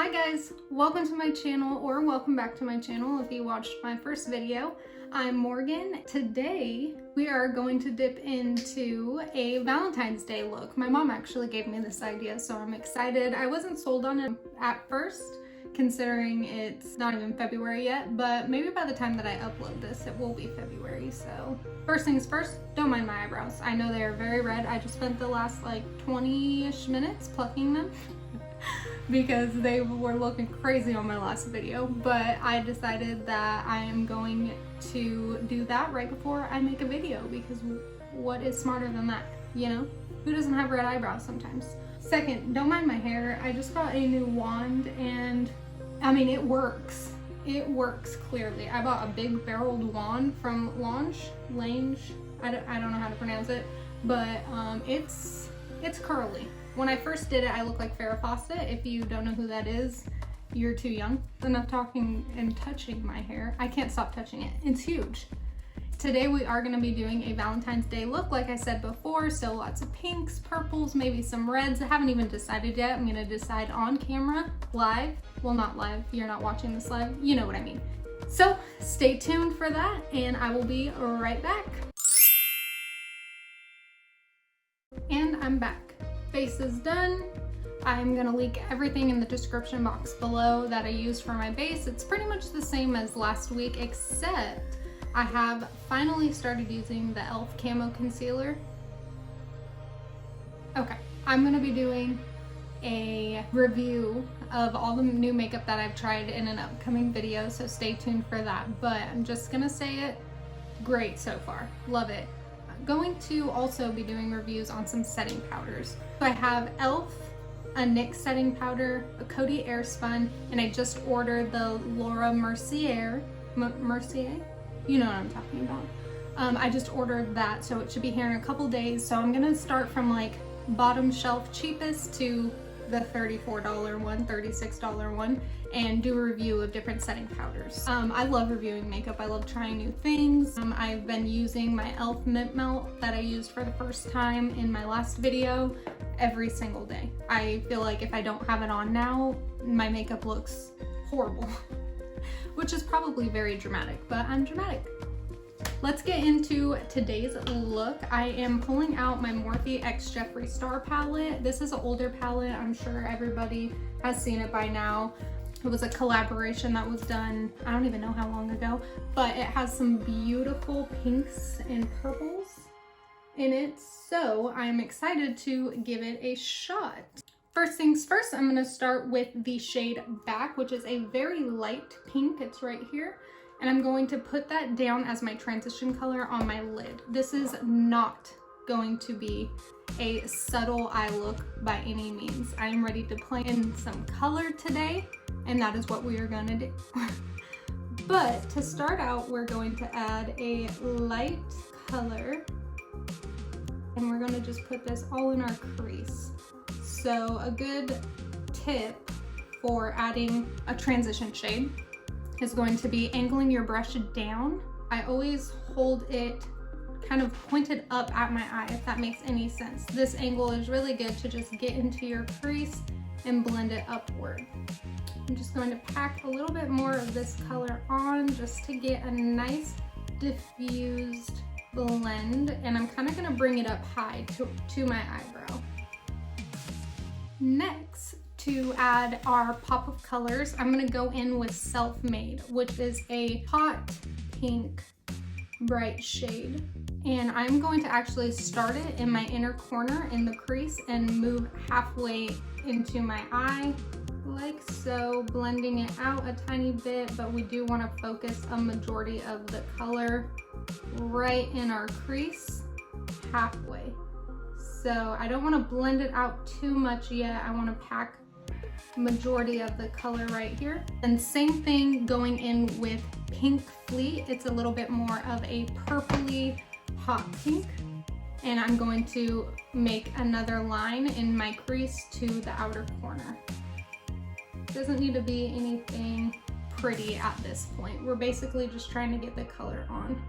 Hi guys, welcome to my channel, or welcome back to my channel if you watched my first video. I'm Morgan. Today we are going to dip into a Valentine's Day look. My mom actually gave me this idea, so I'm excited. I wasn't sold on it at first, considering it's not even February yet, but maybe by the time that I upload this, it will be February. So first things first, don't mind my eyebrows. I know they are very red. I just spent the last like 20-ish minutes plucking them because they were looking crazy on my last video, but I decided that I am going to do that right before I make a video, because what is smarter than that, you know? Who doesn't have red eyebrows sometimes? Second, don't mind my hair. I just got a new wand and I mean, it works. It works clearly. I bought a big barreled wand from Lange. I don't know how to pronounce it, but it's curly. When I first did it, I looked like Farrah Fawcett. If you don't know who that is, you're too young. Enough talking and touching my hair. I can't stop touching it. It's huge. Today we are going to be doing a Valentine's Day look, like I said before, so lots of pinks, purples, maybe some reds. I haven't even decided yet. I'm going to decide on camera, live. Well, not live. You're not watching this live. You know what I mean. So stay tuned for that, and I will be right back. And I'm back. Face is done. I'm gonna link everything in the description box below that I used for my base. It's pretty much the same as last week, except I have finally started using the e.l.f. Camo Concealer. Okay, I'm gonna be doing a review of all the new makeup that I've tried in an upcoming video, so stay tuned for that. But I'm just gonna say it, great so far, love it. Going to also be doing reviews on some setting powders. So I have e.l.f, a NYX setting powder, a Coty Airspun, and I just ordered the Laura Mercier, you know what I'm talking about. I just ordered that, so it should be here in a couple days. So I'm gonna start from like bottom shelf cheapest to the $34 one, $36 one, and do a review of different setting powders. I love reviewing makeup. I love trying new things. I've been using my e.l.f. MintMelt that I used for the first time in my last video every single day. I feel like if I don't have it on now, my makeup looks horrible, which is probably very dramatic, but I'm dramatic. Let's get into today's look. I am pulling out my MorphexJeffreeStar palette. This is an older palette. I'm sure everybody has seen it by now. It was a collaboration that was done, I don't even know how long ago, but it has some beautiful pinks and purples in it. So I'm excited to give it a shot. First things first, I'm gonna start with the shade Back, which is a very light pink. It's right here. And I'm going to put that down as my transition color on my lid. This is not going to be a subtle eye look by any means. I am ready to play in some color today, and that is what we are gonna do. But to start out, we're going to add a light color, and we're gonna just put this all in our crease. So a good tip for adding a transition shade is going to be angling your brush down. I always hold it kind of pointed up at my eye, if that makes any sense. This angle is really good to just get into your crease and blend it upward. I'm just going to pack a little bit more of this color on just to get a nice diffused blend, and I'm kind of going to bring it up high to my eyebrow. Next, to add our pop of colors, I'm gonna go in with Self-Made, which is a hot pink bright shade. And I'm going to actually start it in my inner corner in the crease and move halfway into my eye, like so, blending it out a tiny bit, but we do wanna focus a majority of the color right in our crease, halfway. So I don't wanna blend it out too much yet. I wanna pack majority of the color right here. And same thing going in with Pink Fleet. It's a little bit more of a purpley hot pink. And I'm going to make another line in my crease to the outer corner. Doesn't need to be anything pretty at this point. We're basically just trying to get the color on.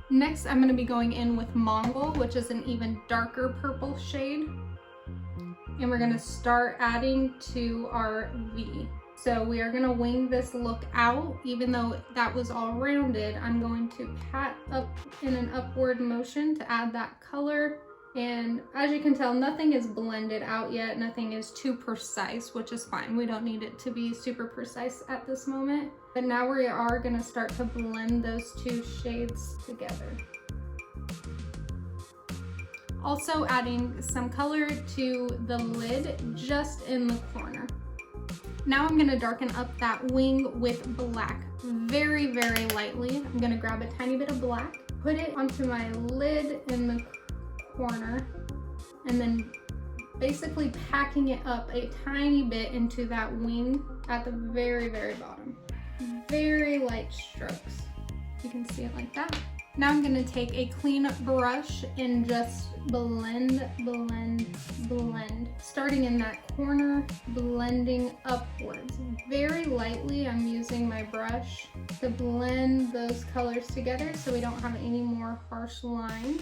Next, I'm going to be going in with Mongol, which is an even darker purple shade. and we're gonna start adding to our V. So we are gonna wing this look out. Even though that was all rounded, I'm going to pat up in an upward motion to add that color. And as you can tell, nothing is blended out yet. Nothing is too precise, which is fine. We don't need it to be super precise at this moment. But now we are gonna start to blend those two shades together. Also adding some color to the lid just in the corner. Now I'm gonna darken up that wing with black, very, very lightly. I'm gonna grab a tiny bit of black, put it onto my lid in the corner, and then basically packing it up a tiny bit into that wing at the very, very bottom. Very light strokes. You can see it like that. Now I'm gonna take a clean brush and just blend, blend, blend. Starting in that corner, blending upwards. Very lightly, I'm using my brush to blend those colors together so we don't have any more harsh lines.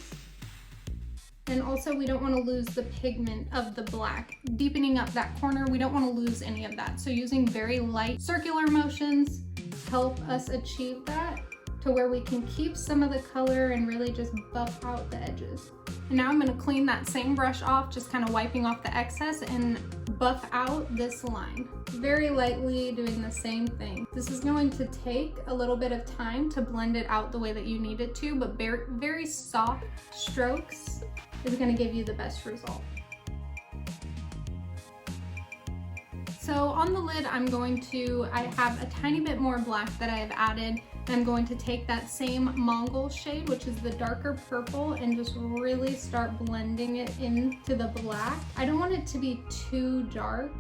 And also we don't want to lose the pigment of the black. Deepening up that corner, we don't want to lose any of that. So using very light circular motions help us achieve that, to where we can keep some of the color and really just buff out the edges. And now I'm gonna clean that same brush off, just kind of wiping off the excess and buff out this line. Very lightly doing the same thing. This is going to take a little bit of time to blend it out the way that you need it to, but very, very soft strokes is gonna give you the best result. So on the lid, I have a tiny bit more black that I have added. I'm going to take that same Mongol shade, which is the darker purple, and just really start blending it into the black. I don't want it to be too dark,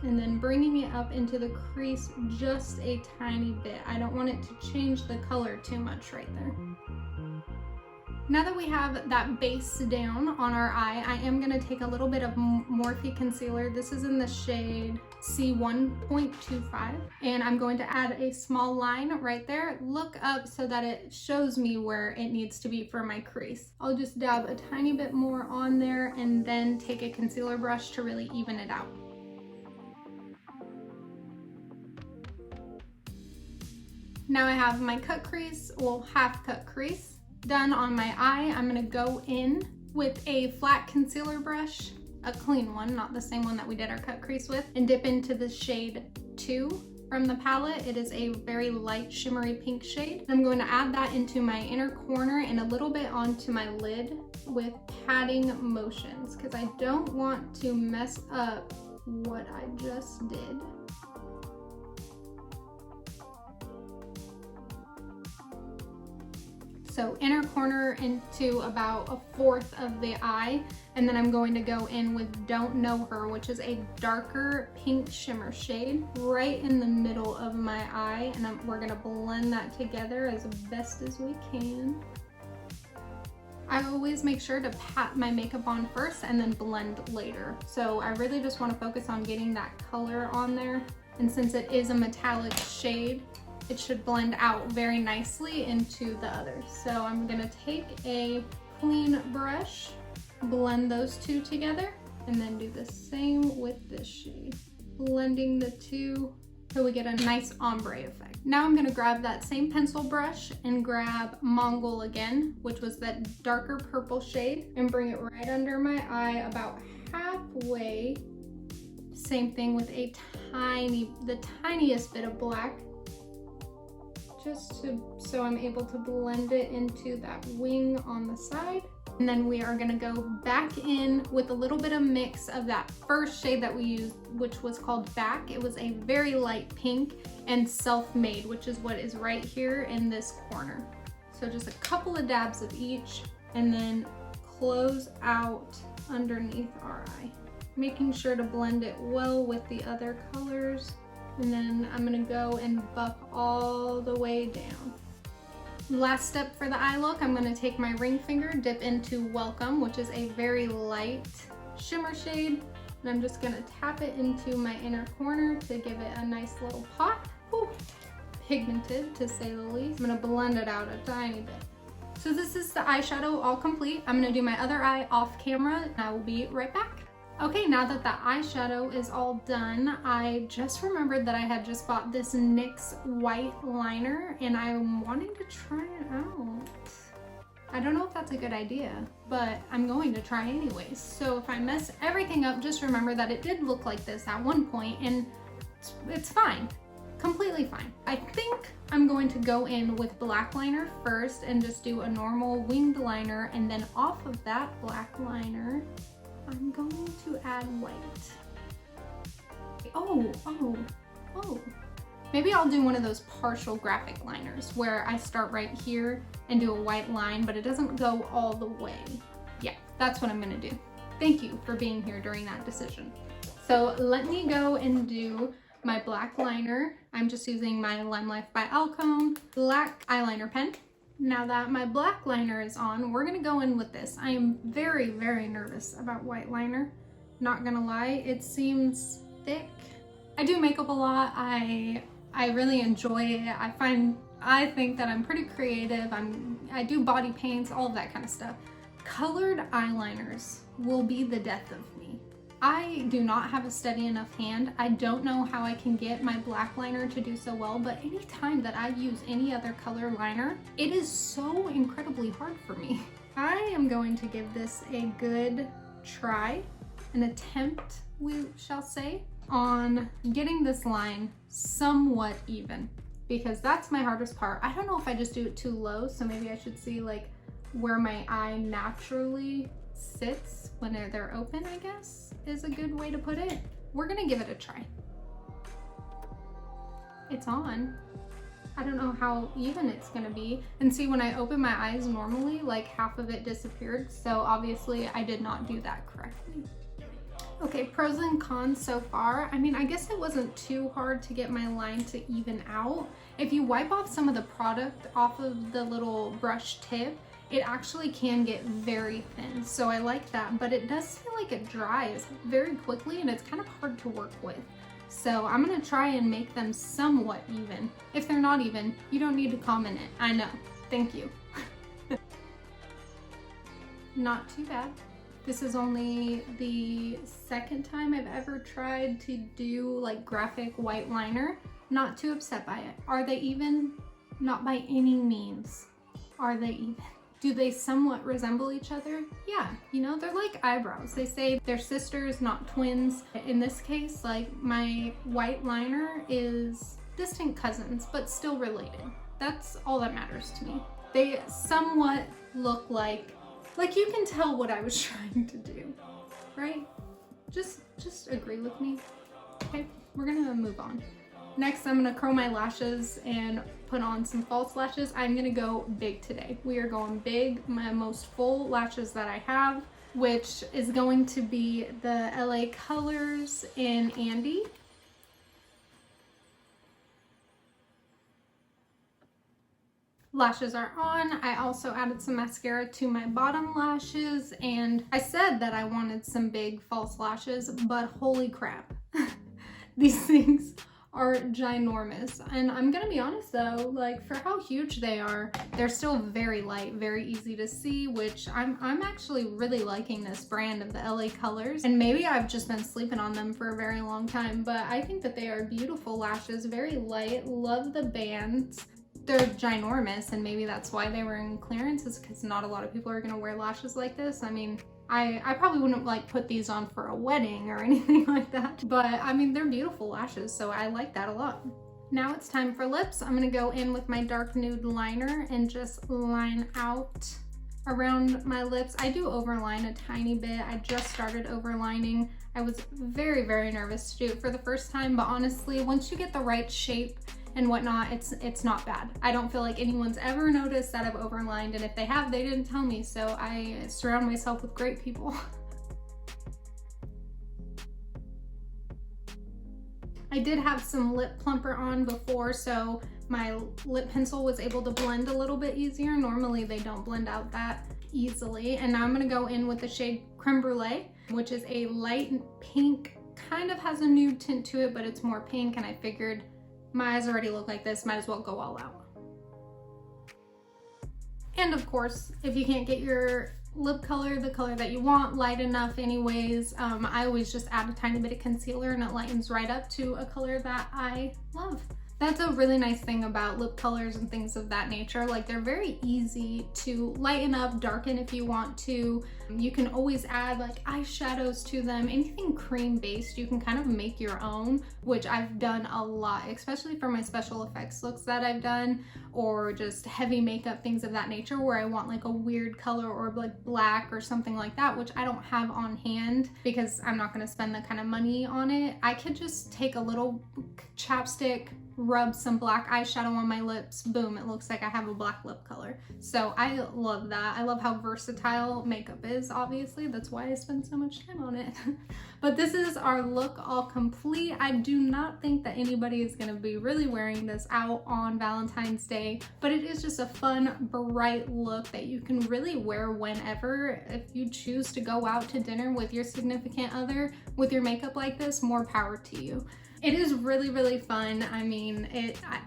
and then bringing it up into the crease just a tiny bit. I don't want it to change the color too much right there. Now that we have that base down on our eye, I am gonna take a little bit of Morphe concealer. This is in the shade C1.25, and I'm going to add a small line right there. Look up so that it shows me where it needs to be for my crease. I'll just dab a tiny bit more on there and then take a concealer brush to really even it out. Now I have my cut crease, well, half cut crease done on my eye. I'm gonna go in with a flat concealer brush, a clean one, not the same one that we did our cut crease with, and dip into the shade 2 from the palette. It is a very light shimmery pink shade. I'm going to add that into my inner corner and a little bit onto my lid with patting motions, because I don't want to mess up what I just did. So inner corner into about 1/4 of the eye, and then I'm going to go in with Don't Know Her, which is a darker pink shimmer shade right in the middle of my eye, and we're gonna blend that together as best as we can. I always make sure to pat my makeup on first and then blend later. So I really just want to focus on getting that color on there, and since it is a metallic shade, it should blend out very nicely into the others. So I'm gonna take a clean brush, blend those two together, and then do the same with this shade. Blending the two so we get a nice ombre effect. Now I'm gonna grab that same pencil brush and grab Mongol again, which was that darker purple shade, and bring it right under my eye about halfway. Same thing with the tiniest bit of black, so I'm able to blend it into that wing on the side. And then we are gonna go back in with a little bit of mix of that first shade that we used, which was called Back. It was a very light pink, and Self-Made, which is what is right here in this corner. So just a couple of dabs of each, and then close out underneath our eye, making sure to blend it well with the other colors. And then I'm gonna go and buff all the way down. Last step for the eye look, I'm gonna take my ring finger, dip into Welcome, which is a very light shimmer shade, and I'm just gonna tap it into my inner corner to give it a nice little pop. Ooh, pigmented to say the least. I'm gonna blend it out a tiny bit. So this is the eyeshadow all complete. I'm gonna do my other eye off camera, and I will be right back. Okay, now that the eyeshadow is all done, I just remembered that I had just bought this NYX White Liner and I'm wanting to try it out. I don't know if that's a good idea, but I'm going to try anyways. So if I mess everything up, just remember that it did look like this at one point and it's fine, completely fine. I think I'm going to go in with black liner first and just do a normal winged liner, and then off of that black liner, I'm going to add white. Oh. Maybe I'll do one of those partial graphic liners where I start right here and do a white line, but it doesn't go all the way. Yeah, that's what I'm gonna do. Thank you for being here during that decision. So let me go and do my black liner. I'm just using my Limelife by Alcone black eyeliner pen. Now that my black liner is on, we're gonna go in with this. I am very, very nervous about white liner. Not gonna lie, it seems thick. I do makeup a lot. I really enjoy it. I think that I'm pretty creative. I do body paints, all of that kind of stuff. Colored eyeliners will be the death of me. I do not have a steady enough hand. I don't know how I can get my black liner to do so well, but anytime that I use any other color liner, it is so incredibly hard for me. I am going to give this a good try, an attempt, we shall say, on getting this line somewhat even, because that's my hardest part. I don't know if I just do it too low, so maybe I should see like where my eye naturally sits when they're open, I guess, is a good way to put it. We're gonna give it a try. It's on. I don't know how even it's gonna be. And see, when I open my eyes normally, like half of it disappeared, so obviously I did not do that correctly. Okay, pros and cons so far. I mean, I guess it wasn't too hard to get my line to even out. If you wipe off some of the product off of the little brush tip, it actually can get very thin. So I like that, but it does feel like it dries very quickly and it's kind of hard to work with. So I'm gonna try and make them somewhat even. If they're not even, you don't need to comment it. I know, thank you. Not too bad. This is only the second time I've ever tried to do like graphic white liner. Not too upset by it. Are they even? Not by any means. Are they even? Do they somewhat resemble each other? Yeah, you know, they're like eyebrows. They say they're sisters, not twins. In this case, like my white liner is distant cousins, but still related. That's all that matters to me. They somewhat look like you can tell what I was trying to do, right? Just agree with me. Okay, we're gonna move on. Next, I'm gonna curl my lashes and put on some false lashes. I'm gonna go big today. We are going big, my most full lashes that I have, which is going to be the LA Colors in Andy. Lashes are on. I also added some mascara to my bottom lashes, and I said that I wanted some big false lashes, but holy crap. These things are ginormous. And I'm gonna be honest though, like for how huge they are, they're still very light, very easy to see, which I'm actually really liking this brand of the LA Colors. And maybe I've just been sleeping on them for a very long time, but I think that they are beautiful lashes, very light, love the bands. They're ginormous, and maybe that's why they were in clearance, is because not a lot of people are gonna wear lashes like this. I mean, I probably wouldn't like put these on for a wedding or anything like that, but I mean, they're beautiful lashes, so I like that a lot. Now it's time for lips. I'm gonna go in with my dark nude liner and just line out around my lips. I do overline a tiny bit. I just started overlining. I was very, very nervous to do it for the first time, but honestly, once you get the right shape and whatnot, it's not bad. I don't feel like anyone's ever noticed that I've overlined, and if they have, they didn't tell me, so I surround myself with great people. I did have some lip plumper on before, so my lip pencil was able to blend a little bit easier. Normally they don't blend out that easily. And now I'm gonna go in with the shade Creme Brulee, which is a light pink, kind of has a nude tint to it, but it's more pink, and I figured my eyes already look like this, might as well go all out. And of course, if you can't get your lip color, the color that you want, light enough anyways. I always just add a tiny bit of concealer and it lightens right up to a color that I love. That's a really nice thing about lip colors and things of that nature. Like, they're very easy to lighten up, darken if you want to. You can always add like eyeshadows to them. Anything cream based, you can kind of make your own, which I've done a lot, especially for my special effects looks that I've done, or just heavy makeup, things of that nature, where I want like a weird color or like black or something like that, which I don't have on hand because I'm not going to spend the kind of money on it. I could just take a little chapstick, rub some black eyeshadow on my lips, boom, it looks like I have a black lip color. So I love that. I love how versatile makeup is, obviously. That's why I spend so much time on it. But this is our look all complete. I do not think that anybody is going to be really wearing this out on Valentine's Day, but it is just a fun, bright look that you can really wear whenever. If you choose to go out to dinner with your significant other with your makeup like this, more power to you. It is really, really fun. I mean,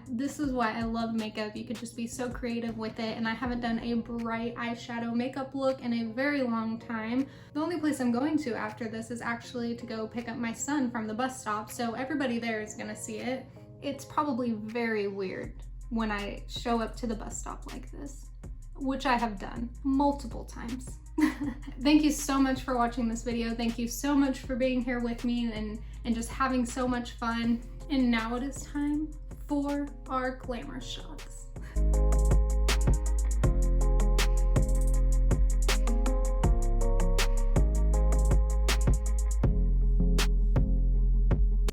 this is why I love makeup. You could just be so creative with it, and I haven't done a bright eyeshadow makeup look in a very long time. The only place I'm going to after this is actually to go pick up my son from the bus stop, so everybody there is gonna see it. It's probably very weird when I show up to the bus stop like this, which I have done multiple times. Thank you so much for watching this video. Thank you so much for being here with me and just having so much fun. And now it is time for our glamour shots.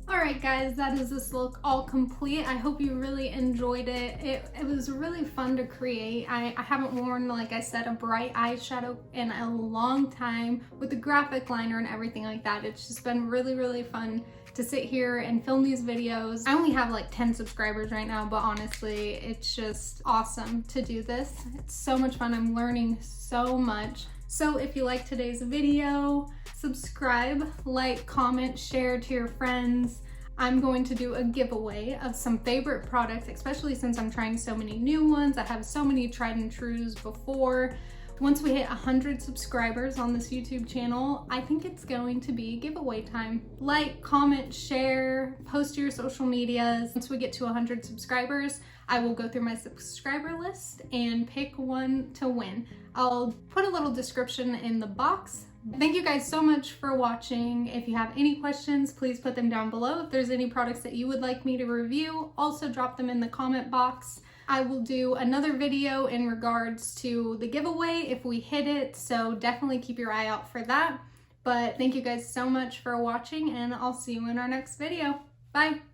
Alright guys, that is this look all complete. I hope you really enjoyed it. It was really fun to create. I haven't worn, like I said, a bright eyeshadow in a long time with the graphic liner and everything like that. It's just been really, really fun to sit here and film these videos. I only have like 10 subscribers right now, but honestly, it's just awesome to do this. It's so much fun. I'm learning so much. So if you like today's video, subscribe, like, comment, share to your friends. I'm going to do a giveaway of some favorite products, especially since I'm trying so many new ones. I have so many tried and trues before. Once we hit 100 subscribers on this YouTube channel, I think it's going to be giveaway time. Like, comment, share, post to your social medias. Once we get to 100 subscribers, I will go through my subscriber list and pick one to win. I'll put a little description in the box. Thank you guys so much for watching. If you have any questions, please put them down below. If there's any products that you would like me to review, also drop them in the comment box. I will do another video in regards to the giveaway if we hit it, so definitely keep your eye out for that. But thank you guys so much for watching, and I'll see you in our next video. Bye!